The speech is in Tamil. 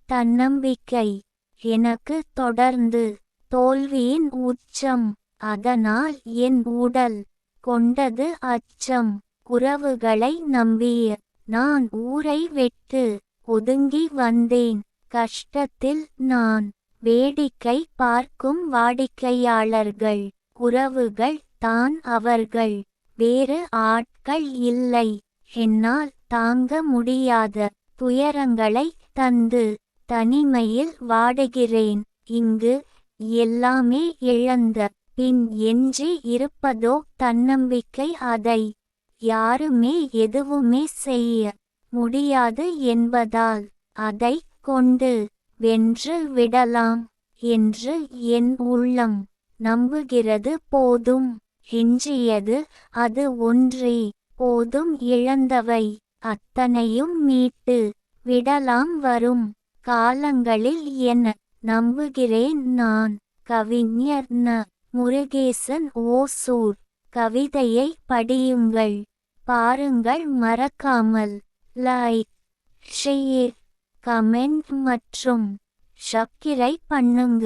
தன்னம்பிக்கை எனக்கு தொடர்ந்து தோல்வியின் உச்சம். அதனால் என் உடல் கொண்டது அச்சம். உறவுகளை நம்பிய நான் ஊரை விட்டு ஒதுங்கி வந்தேன். கஷ்டத்தில் நான் வேடிக்கை பார்க்கும் வாடிக்கையாளர்கள். உறவுகள் தான் அவர்கள், வேறு ஆட்கள் இல்லை. என்னால் தாங்க முடியாத துயரங்களை தந்து தனிமையில் வாடுகிறேன். இங்கு எல்லாமே இழந்த பின் எஞ்சி இருப்பதோ தன்னம்பிக்கை. அதை யாருமே எதுவுமே செய்ய முடியாது என்பதால் அதை கொண்டு வென்று விடலாம் என்று என் உள்ளம் நம்புகிறது. போதும், எஞ்சியது அது ஒன்றே போதும். இழந்தவை அத்தனையும் மீட்டு விடலாம் வரும் காலங்களில் என நம்புகிறேன் நான். கவிஞர் ந. முருகேசன், ஓசூர். கவிதையை படியுங்கள், பாருங்கள். மறக்காமல் லைக், ஷேர், கமெண்ட் மற்றும் சப்ஸ்கிரைப் பண்ணுங்க.